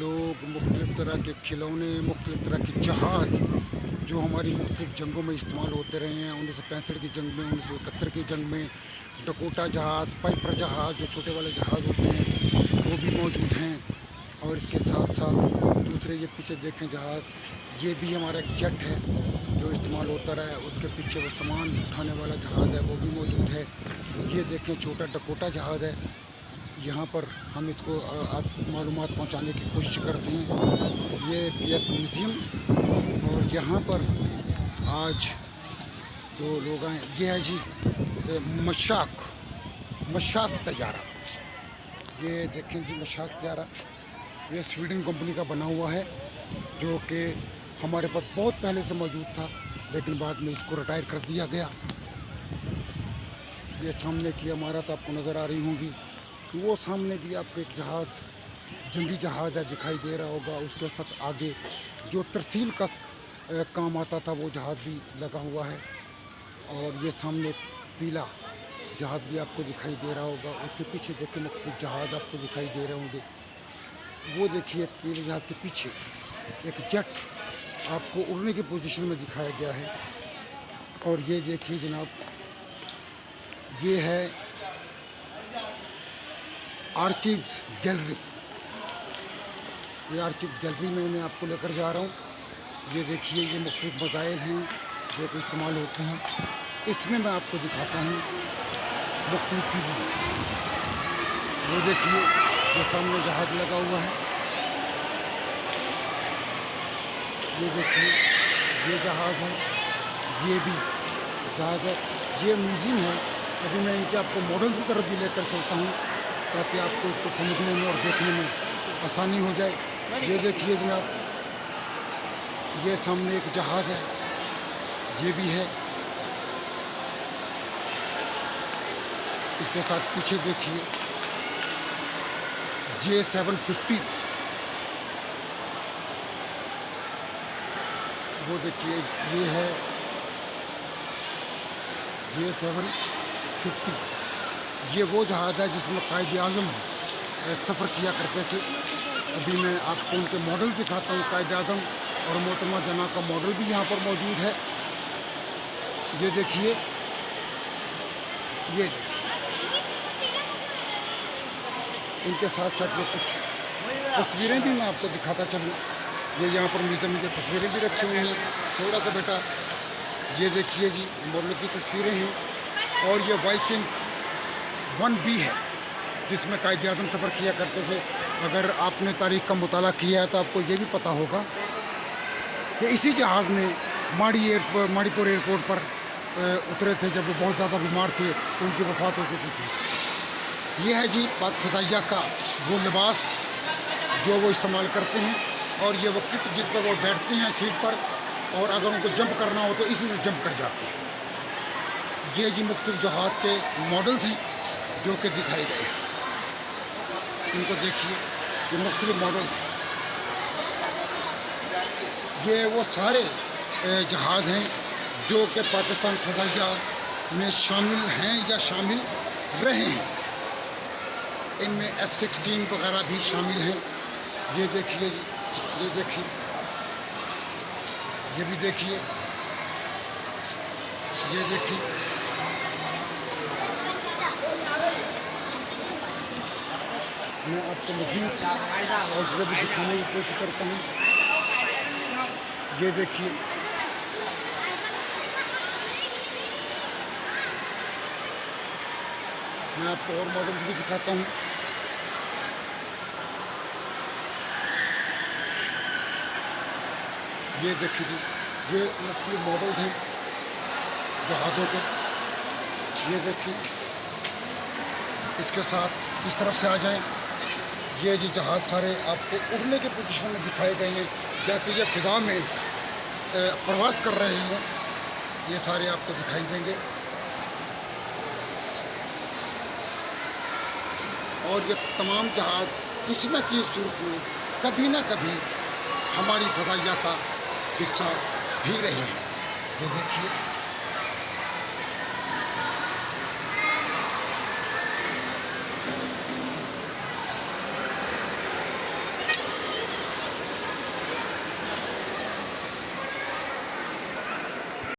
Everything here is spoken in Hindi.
लोग मुख्तलिफ़ तरह के खिलौने, मुख्तलिफ़ तरह के जहाज़ जो हमारी मुख्तलिफ़ जंगों में इस्तेमाल होते रहे हैं। 1965 की जंग में, 1971 की जंग में डकोटा जहाज़, पाइपर जहाज़ जो छोटे वाले जहाज़ होते हैं वो भी मौजूद हैं। और इसके साथ साथ दूसरे ये पीछे देखें जहाज़, ये भी हमारा एक जेट है जो इस्तेमाल होता रहा है। उसके पीछे वो सामान उठाने वाला जहाज़ है वो भी मौजूद है। ये देखें छोटा डकोटा जहाज़ है। यहाँ पर हम इसको आप मालूमात पहुँचाने की कोशिश करते हैं। ये पीएफ म्यूज़ियम, और यहाँ पर आज जो लोग आए, ये है जी मशाक तैयारा। ये देखें जी मशाक तैयारा, ये स्वीडन कंपनी का बना हुआ है जो कि हमारे पास बहुत पहले से मौजूद था, लेकिन बाद में इसको रिटायर कर दिया गया। ये सामने की इमारत आपको नज़र आ रही होंगी, वो सामने भी आपको एक जहाज़, जंगी जहाज़ है, दिखाई दे रहा होगा। उसके साथ आगे जो तरसील का काम आता था वो जहाज़ भी लगा हुआ है। और ये सामने पीला जहाज़ भी आपको दिखाई दे रहा होगा। उसके पीछे देखिए मुख्तलिफ जहाज़ आपको दिखाई दे रहे होंगे। वो देखिए पीले जहाज़ के पीछे एक जेट आपको उड़ने की पोजीशन में दिखाया गया है। और ये देखिए जनाब, ये है आर्चीव्स गैलरी। ये आर्चीव्स गैलरी में मैं आपको लेकर जा रहा हूँ। ये देखिए ये मुख्तलिफ मसाइल हैं जो कि इस्तेमाल होते हैं। इसमें मैं आपको दिखाता हूँ मुख्तलिफ चीज़ें। वो देखिए जो सामने जहाज़ लगा हुआ है, ये देखिए ये जहाज़ है, ये भी जहाज़ है। ये म्यूज़ियम है। अभी मैं इनके आपको मॉडल की तरफ भी लेकर चलता हूँ ताकि आपको इसको समझने में और देखने में आसानी हो जाए। ये देखिए जनाब, ये सामने एक जहाज़ है, ये भी है। इसके साथ पीछे देखिए J750, वो देखिए ये है J750। ये वो जहाज़ है जिसमें कायद आज़म सफ़र किया करते थे। अभी मैं आपको उनके मॉडल दिखाता हूँ। कायद आज़म और मोहतरमा जना का मॉडल भी यहाँ पर मौजूद है। ये देखिए, ये इनके साथ साथ ये कुछ तस्वीरें भी मैं आपको दिखाता चलूँ। ये यहाँ पर म्यूज़ियम की तस्वीरें भी रखी हुई हैं। थोड़ा सा बेटा, ये देखिए जी मॉडल की तस्वीरें हैं। और ये वाइकिंग 1B है जिसमें कायद आज़म सफ़र किया करते थे। अगर आपने तारीख़ का मुताला किया है तो आपको ये भी पता होगा कि इसी जहाज़ में माड़ीपुर एयरपोर्ट पर उतरे थे जब वो बहुत ज़्यादा बीमार थे तो उनकी वफ़ात हो चुकी थी। ये है जी पाक फ़िज़ाइया का वो लिबास जो वो इस्तेमाल करते हैं। और ये वो किट जिस पर वो बैठते हैं सीट पर, और अगर उनको जंप करना हो तो इसी से जंप कर जाते हैं। ये जी मुख्तलिफ जहाज़ के मॉडल्स हैं जो कि दिखाए गए। इनको देखिए, ये मुख्तलिफ मॉडल हैं। ये वो सारे जहाज़ हैं जो कि पाकिस्तान फ़िज़ाइया में शामिल हैं या शामिल रहे हैं। इनमें F-16 वगैरह भी शामिल हैं। ये देखिए, ये देखिए, ये भी देखिए, ये देखिए। मैं आपको मज़ीद और ज़रा भी दिखाने की कोशिश करता हूँ। ये देखिए, मैं आपको और मॉडल भी दिखाता हूँ। ये देखिए जी, ये मुख्तलिफ मॉडल हैं जहाज़ों के। ये देखिए, इसके साथ इस तरफ से आ जाएं। ये जी जहाज़ सारे आपको उड़ने के पोजीशन में दिखाए गए हैं, जैसे ये फ़िज़ा में प्रवास कर रहे हों। ये सारे आपको दिखाई देंगे। और ये तमाम जहाज़ किसी न किसी सूरत में कभी ना कभी हमारी फ़िज़ाइया का हिस्सा भी रहे हैं। ये देखिए,